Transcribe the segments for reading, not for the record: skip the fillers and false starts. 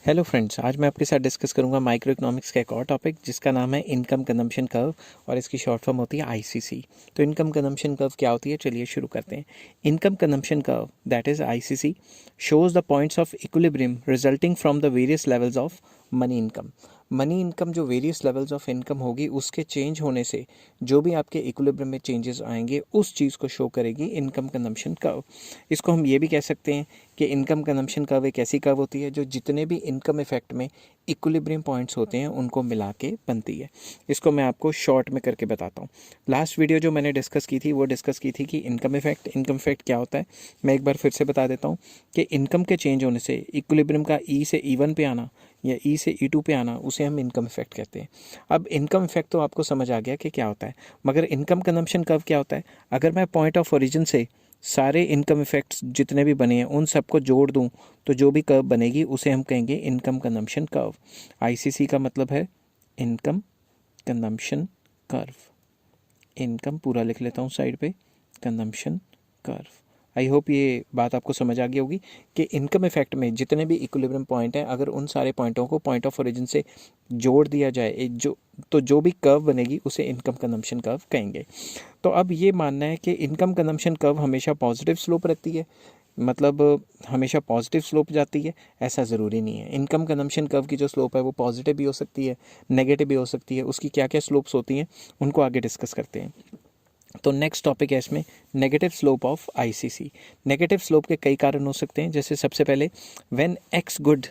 Hello friends, आज मैं आपके साथ डिस्कस करूंगा माइक्रो इकोनॉमिक्स का एक और टॉपिक जिसका नाम है इनकम कंजम्पशन कर्व और इसकी शॉर्ट फॉर्म होती है आईसीसी। तो इनकम कंजम्पशन कर्व क्या होती है, चलिए शुरू करते हैं। Income consumption curve that is ICC shows the points of equilibrium resulting from the various levels of money income. Money income जो वेरियस लेवल्स ऑफ इनकम होगी उसके चेंज होने से जो भी आपके इक्विलिब्रियम में चेंजेस आएंगे उस चीज़ को शो करेगी इनकम कंजम्पशन कर्व। इसको हम ये भी कह सकते हैं कि इनकम कंजम्पशन कर्व एक ऐसी कर्व होती है जो जितने भी इनकम इफेक्ट में इक्विलिब्रियम पॉइंट्स होते हैं उनको मिला के बनती है। इसको मैं आपको शॉर्ट में करके बताता हूँ। लास्ट वीडियो जो मैंने डिस्कस की थी वो डिस्कस की थी कि इनकम इफेक्ट क्या होता है। मैं एक बार फिर से बता देता हूँ कि इनकम के चेंज होने से इक्विलिब्रियम का ई से E1 पे आना या ई से E2 पे आना उसे हम इनकम इफेक्ट कहते हैं। अब इनकम इफेक्ट तो आपको समझ आ गया कि क्या होता है, मगर इनकम कंजम्पशन कर्व क्या होता है। अगर मैं पॉइंट ऑफ ओरिजिन से सारे इनकम इफेक्ट्स जितने भी बने हैं उन सबको जोड़ दूं तो जो भी कर्व बनेगी उसे हम कहेंगे इनकम कंजम्पशन कर्व। आईसीसी का मतलब है इनकम कंजम्पशन कर्व। इनकम पूरा लिख लेता हूँ साइड पे, कंजम्पशन कर्व। आई होप ये बात आपको समझ आ गई होगी कि इनकम इफेक्ट में जितने भी इक्विलिब्रियम पॉइंट हैं अगर उन सारे पॉइंटों को पॉइंट ऑफ ओरिजिन से जोड़ दिया जाए जो भी कर्व बनेगी उसे इनकम कंजम्पशन कर्व कहेंगे। तो अब ये मानना है कि इनकम कंजम्पशन कर्व हमेशा पॉजिटिव स्लोप रहती है, मतलब हमेशा पॉजिटिव स्लोप जाती है, ऐसा ज़रूरी नहीं है। इनकम कंजम्पशन कर्व की जो स्लोप है वो पॉजिटिव भी हो सकती है, नेगेटिव भी हो सकती है। उसकी क्या क्या स्लोप्स होती हैं उनको आगे डिस्कस करते हैं। तो नेक्स्ट टॉपिक है इसमें negative slope of ICC. Negative slope के कई कारण हो सकते हैं, जैसे सबसे पहले when X good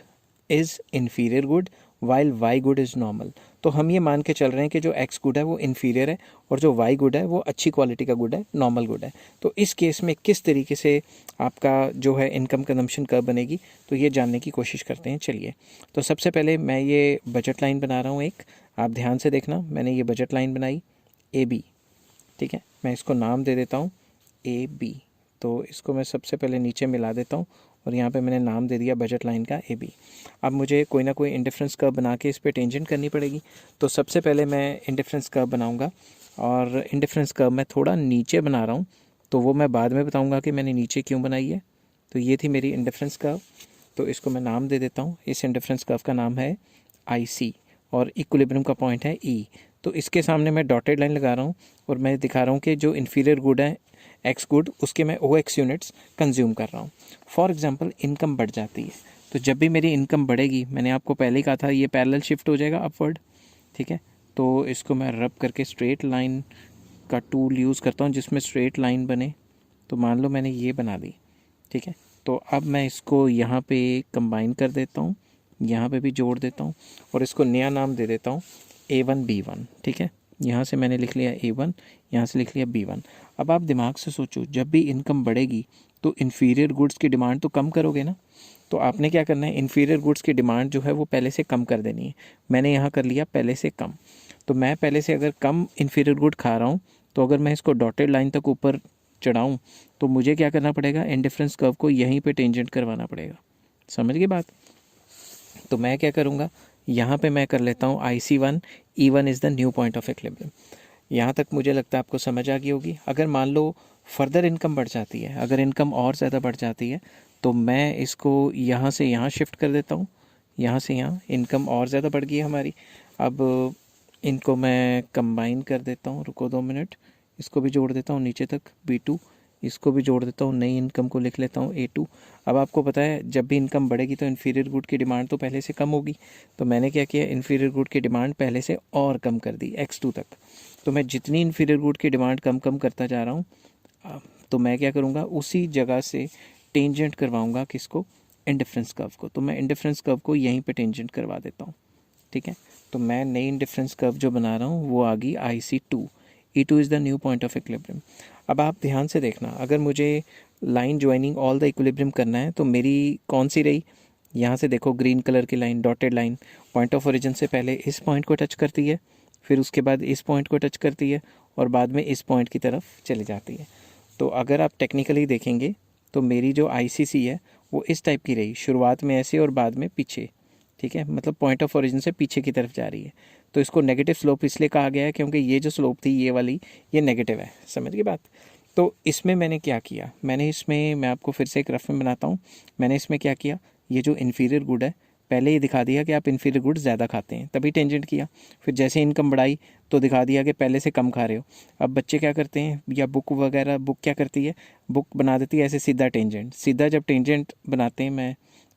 is inferior good while Y good is normal. तो हम ये मान के चल रहे हैं कि जो एक्स गुड है वो इन्फीरियर है और जो वाई गुड है वो अच्छी क्वालिटी का गुड है, नॉर्मल गुड है। तो इस केस में किस तरीके से आपका जो है इनकम कंजम्पशन कर्व बनेगी, तो ये जानने की कोशिश करते हैं। चलिए, तो सबसे पहले मैं ये बजट लाइन बना रहा हूँ एक, आप ध्यान से देखना। मैंने ये बजट लाइन बनाई ए बी, ठीक है। मैं इसको नाम दे देता हूँ ए बी। तो इसको मैं सबसे पहले नीचे मिला देता हूँ और यहाँ पे मैंने नाम दे दिया बजट लाइन का ए बी। अब मुझे कोई ना कोई इंडिफरेंस कर्व बना के इस पर टेंजेंट करनी पड़ेगी। तो सबसे पहले मैं इंडिफरेंस कर्व बनाऊँगा और इंडिफरेंस कर्व मैं थोड़ा नीचे बना रहा हूँ, तो वो मैं बाद में बताऊँगा कि मैंने नीचे क्यों बनाई है। तो ये थी मेरी इंडिफरेंस कर्व, तो इसको मैं नाम दे देता हूँ। इस इंडिफरेंस कर्व का नाम है आई सी और इक्विलिब्रियम का पॉइंट है ई। तो इसके सामने मैं डॉटेड लाइन लगा रहा हूँ और मैं दिखा रहा हूँ कि जो इन्फीरियर गुड है एक्स गुड उसके मैं ओ एक्स यूनिट्स कंज्यूम कर रहा हूँ। फॉर एग्जांपल इनकम बढ़ जाती है, तो जब भी मेरी इनकम बढ़ेगी, मैंने आपको पहले ही कहा था ये पैरेलल शिफ्ट हो जाएगा अपवर्ड, ठीक है। तो इसको मैं रब करके स्ट्रेट लाइन का टूल यूज़ करता हूँ जिसमें स्ट्रेट लाइन बने। तो मान लो मैंने ये बना दी, ठीक है। तो अब मैं इसको यहाँ पे कंबाइन कर देता हूँ, यहाँ पे भी जोड़ देता हूँ और इसको नया नाम दे देता हूँ A1 B1, ठीक है। यहाँ से मैंने लिख लिया A1, यहाँ से लिख लिया B1। अब आप दिमाग से सोचो, जब भी इनकम बढ़ेगी तो इन्फीरियर गुड्स की डिमांड तो कम करोगे ना। तो आपने क्या करना है, इन्फीरियर गुड्स की डिमांड जो है वो पहले से कम कर देनी है। मैंने यहाँ कर लिया पहले से कम। तो मैं पहले से अगर कम इन्फीरियर गुड खा रहा हूँ तो अगर मैं इसको डॉटेड लाइन तक ऊपर चढ़ाऊँ तो मुझे क्या करना पड़ेगा, इंडिफरेंस कर्व को यहीं पे टेंजेंट करवाना पड़ेगा। समझ गए बात। तो मैं क्या करूँगा, यहाँ पे मैं कर लेता हूँ IC1, E1 is the new point of equilibrium. यहाँ तक मुझे लगता है आपको समझ आ गई होगी। अगर मान लो फर्दर इनकम बढ़ जाती है, अगर इनकम और ज़्यादा बढ़ जाती है तो मैं इसको यहाँ से यहाँ शिफ्ट कर देता हूँ, यहाँ से यहाँ इनकम और ज़्यादा बढ़ गई है हमारी। अब इनको मैं कंबाइन कर देता हूँ, रुको 2 मिनट, इसको भी जोड़ देता हूँ नीचे तक B2, इसको भी जोड़ देता हूँ, नई इनकम को लिख लेता हूँ A2। अब आपको पता है जब भी इनकम बढ़ेगी तो इन्फीरियर गुड की डिमांड तो पहले से कम होगी। तो मैंने क्या किया, इन्फीरियर गुड की डिमांड पहले से और कम कर दी X2 तक। तो मैं जितनी इन्फीरियर गुड की डिमांड कम कम करता जा रहा हूँ, तो मैं क्या करूँगा, उसी जगह से टेंजेंट करवाऊँगा किसको, इंडिफरेंस कर्व को। तो मैं इंडिफरेंस कर्व को यहीं पे टेंजेंट करवा देता हूँ, ठीक है। तो मैं नई इंडिफरेंस कर्व जो बना रहा हूँ वो आ गई IC2। E2 is the new point of equilibrium. अब आप ध्यान से देखना, अगर मुझे line joining all the equilibrium करना है तो मेरी कौन सी रही, यहाँ से देखो ग्रीन कलर की line, dotted line, point of origin से पहले इस पॉइंट को टच करती है, फिर उसके बाद इस पॉइंट को टच करती है और बाद में इस पॉइंट की तरफ चली जाती है। तो अगर आप टेक्निकली देखेंगे तो मेरी जो ICC है वो इस टाइप की रही, शुरुआत में ऐसे और बाद में पीछे, ठीक है। मतलब पॉइंट ऑफ ओरिजिन से पीछे की तरफ जा रही है। तो इसको नेगेटिव स्लोप इसलिए कहा गया है क्योंकि ये जो स्लोप थी ये वाली, ये नेगेटिव है। समझ गई बात। तो इसमें मैंने क्या किया, मैंने इसमें, मैं आपको फिर से एक रफ में बनाता हूँ। मैंने इसमें क्या किया, ये जो इन्फीरियर गुड है पहले ये दिखा दिया कि आप इन्फीरियर गुड ज़्यादा खाते हैं, तभी टेंजेंट किया। फिर जैसे इनकम बढ़ाई तो दिखा दिया कि पहले से कम खा रहे हो। अब बच्चे क्या करते हैं, या बुक वगैरह, बुक क्या करती है, बुक बना देती है ऐसे सीधा टेंजेंट। सीधा जब टेंजेंट बनाते हैं, मैं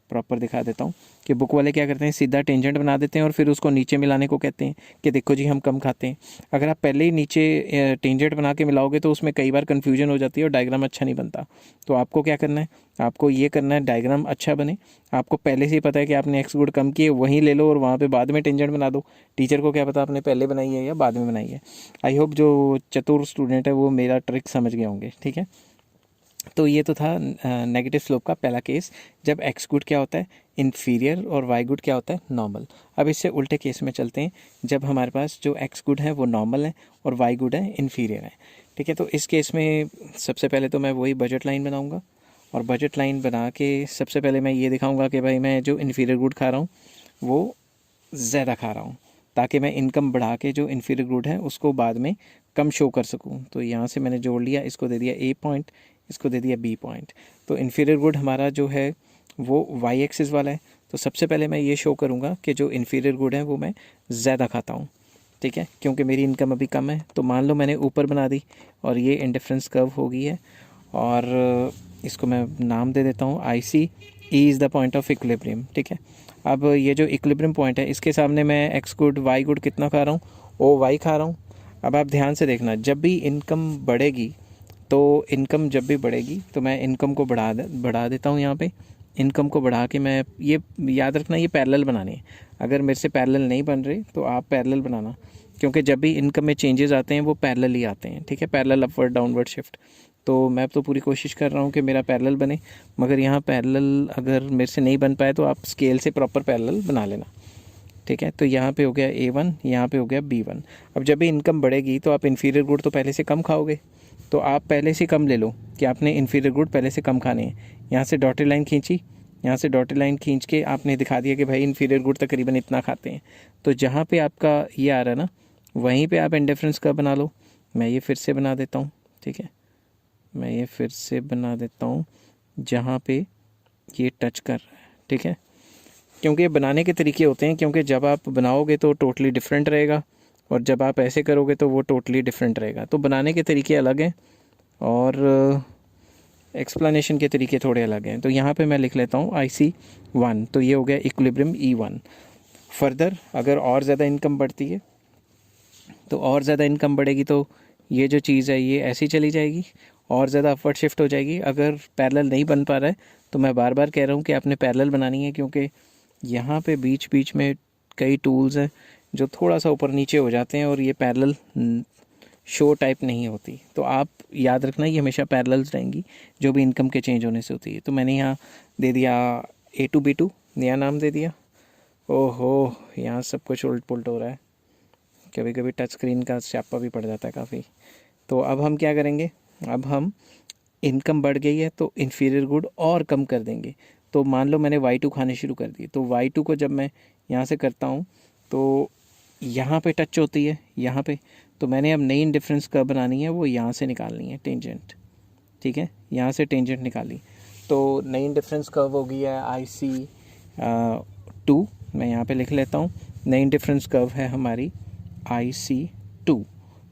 प्रॉपर दिखा देता हूँ कि बुक वाले क्या करते हैं, सीधा टेंजेंट बना देते हैं और फिर उसको नीचे मिलाने को कहते हैं कि देखो जी हम कम खाते हैं। अगर आप पहले ही नीचे टेंजेंट बना के मिलाओगे तो उसमें कई बार कन्फ्यूजन हो जाती है और डायग्राम अच्छा नहीं बनता। तो आपको क्या करना है, आपको ये करना है डायग्राम अच्छा बने। आपको पहले से ही पता है कि आपने एक्स गुड कम किए, वहीं ले लो और वहाँ पे बाद में टेंजेंट बना दो। टीचर को क्या पता आपने पहले बनाई है या बाद में बनाई है। आई होप जो चतुर स्टूडेंट है वो मेरा ट्रिक समझ गए होंगे, ठीक है। तो ये तो था नेगेटिव स्लोप का पहला केस, जब एक्स गुड क्या होता है, इन्फीरियर, और वाई गुड क्या होता है, नॉर्मल। अब इससे उल्टे केस में चलते हैं, जब हमारे पास जो एक्स गुड है वो नॉर्मल है और वाई गुड है इन्फीरियर है, ठीक है। तो इस केस में सबसे पहले तो मैं वही बजट लाइन बनाऊंगा, और बजट लाइन बना के सबसे पहले मैं ये दिखाऊंगा कि भाई मैं जो इन्फीरियर गुड खा रहा हूँ वो ज़्यादा खा रहा हूँ, ताकि मैं इनकम बढ़ा के जो इन्फीरियर गुड है उसको बाद में कम शो कर सकूँ। तो यहाँ से मैंने जोड़ लिया, इसको दे दिया ए पॉइंट, इसको दे दिया बी पॉइंट। तो इन्फीरियर गुड हमारा जो है वो वाई एक्सिस वाला है। तो सबसे पहले मैं ये शो करूँगा कि जो इन्फीरियर गुड है वो मैं ज़्यादा खाता हूँ, ठीक है, क्योंकि मेरी इनकम अभी कम है। तो मान लो मैंने ऊपर बना दी और ये इंडिफरेंस कर्व हो गई है, और इसको मैं नाम दे देता हूँ I C. E is the point of equilibrium, ठीक है। अब ये जो इक्विलिब्रियम पॉइंट है इसके सामने मैं एक्स गुड वाई गुड कितना खा रहा हूँ, ओ वाई खा रहा हूँ। अब आप ध्यान से देखना, जब भी इनकम बढ़ेगी, तो इनकम जब भी बढ़ेगी तो मैं इनकम को बढ़ा देता हूँ यहाँ पे। इनकम को बढ़ा के मैं, ये याद रखना ये पैरेलल बनानी है। अगर मेरे से पैरेलल नहीं बन रही तो आप पैरेलल बनाना, क्योंकि जब भी इनकम में चेंजेस आते हैं वो पैरेलल ही आते हैं, ठीक है, पैरेलल अपवर्ड डाउनवर्ड शिफ्ट। तो मैं तो पूरी कोशिश कर रहा हूँ कि मेरा पैरेलल बने, मगर यहाँ पैरेलल अगर मेरे से नहीं बन पाए तो आप स्केल से प्रॉपर पैरेलल बना लेना, ठीक है। तो यहाँ पे हो गया A1, यहाँ पे हो गया B1। अब जब भी इनकम बढ़ेगी तो आप इन्फीरियर गुड तो पहले से कम खाओगे, तो आप पहले से कम ले लो कि आपने इन्फीरियर गुड पहले से कम खाने हैं। यहाँ से डॉटेड लाइन खींची, यहाँ से डॉटेड लाइन खींच के आपने दिखा दिया कि भाई इन्फीरियर गुड तकरीबन इतना खाते हैं। तो जहाँ पे आपका ये आ रहा है ना, वहीं पे आप इंडिफरेंस का बना लो। मैं ये फिर से बना देता हूँ, ठीक है, मैं ये फिर से बना देता हूँ जहाँ पे ये टच कर रहा है, ठीक है। क्योंकि ये बनाने के तरीके होते हैं, क्योंकि जब आप बनाओगे तो टोटली डिफरेंट रहेगा, और जब आप ऐसे करोगे तो वो टोटली डिफरेंट रहेगा। तो बनाने के तरीके अलग हैं और एक्सप्लेनेशन के तरीके थोड़े अलग हैं। तो यहाँ पे मैं लिख लेता हूँ IC1, तो ये हो गया इक्विलिब्रियम E1। फर्दर अगर और ज़्यादा इनकम बढ़ती है तो और ज़्यादा इनकम बढ़ेगी तो ये जो चीज़ है ये ऐसी चली जाएगी, और ज़्यादा अपवर्ड शिफ्ट हो जाएगी। अगर पैरेलल नहीं बन पा रहा है तो मैं बार बार कह रहा हूँ कि आपने पैरेलल बनानी है, क्योंकि यहाँ पे बीच बीच में कई टूल्स हैं जो थोड़ा सा ऊपर नीचे हो जाते हैं और ये पैरेलल शो टाइप नहीं होती। तो आप याद रखना ये हमेशा पैरेलल्स रहेंगी जो भी इनकम के चेंज होने से होती है। तो मैंने यहाँ दे दिया A2 B2, नया नाम दे दिया। ओहो, यहाँ सब कुछ उल्ट पुल्ट हो रहा है, कभी कभी टच स्क्रीन का स्यापा भी पड़ जाता है काफ़ी। तो अब हम क्या करेंगे, अब हम इनकम बढ़ गई है तो इन्फीरियर गुड और कम कर देंगे। तो मान लो मैंने Y2 खाने शुरू कर दिए, तो Y2 को जब मैं यहाँ से करता हूँ तो यहाँ पे टच होती है यहाँ पे, तो मैंने अब नई इंडिफरेंस कर्व बनानी है, वो यहाँ से निकालनी है टेंजेंट, ठीक है, यहाँ से टेंजेंट निकाली। तो नई इंडिफरेंस कर्व हो गई है IC2, मैं यहाँ पे लिख लेता हूँ। नई इंडिफरेंस कर्व है हमारी IC2,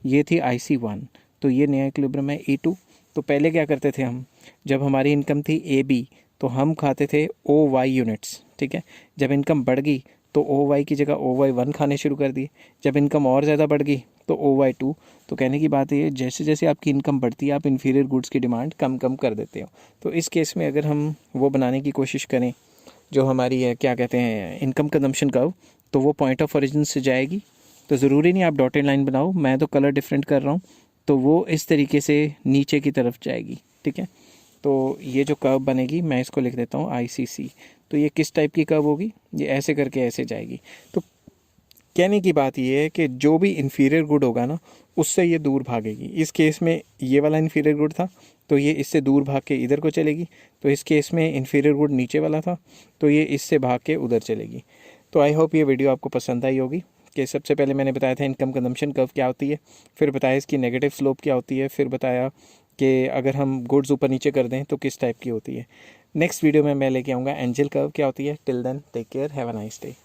ये थी IC1, तो ये नया इक्विलिब्रियम है E2। तो पहले क्या करते थे हम, जब हमारी इनकम थी AB तो हम खाते थे OY यूनिट्स, ठीक है। जब इनकम बढ़ गई तो OY की जगह OY1 खाने शुरू कर दिए। जब इनकम और ज़्यादा बढ़ गई तो OY2। तो कहने की बात ये है, जैसे जैसे आपकी इनकम बढ़ती है आप इन्फीरियर गुड्स की डिमांड कम कम कर देते हो। तो इस केस में अगर हम वो बनाने की कोशिश करें जो हमारी है, क्या कहते हैं, इनकम कंजम्पशन कर्व, तो वो पॉइंट ऑफ ओरिजिन से जाएगी। तो ज़रूरी नहीं आप डॉटेड लाइन बनाओ, मैं तो कलर डिफरेंट कर रहा हूँ, तो वो इस तरीके से नीचे की तरफ जाएगी, ठीक है। तो ये जो कर्व बनेगी मैं इसको लिख देता हूँ ICC। तो ये किस टाइप की कर्व होगी, ये ऐसे करके ऐसे जाएगी। तो कहने की बात ये है कि जो भी इन्फीरियर गुड होगा ना उससे ये दूर भागेगी। इस केस में ये वाला इन्फीरियर गुड था तो ये इससे दूर भाग के इधर को चलेगी। तो इस केस में इन्फीरियर गुड नीचे वाला था तो ये इससे भाग के उधर चलेगी। तो आई होप ये वीडियो आपको पसंद आई होगी कि सबसे पहले मैंने बताया था इनकम कंजम्पशन कर्व क्या होती है, फिर बताया इसकी नेगेटिव स्लोप क्या होती है, फिर बताया कि अगर हम गुड्स ऊपर नीचे कर दें तो किस टाइप की होती है। नेक्स्ट वीडियो में मैं लेके आऊँगा एंजल कर्व क्या होती है. Till then take care, have a nice day.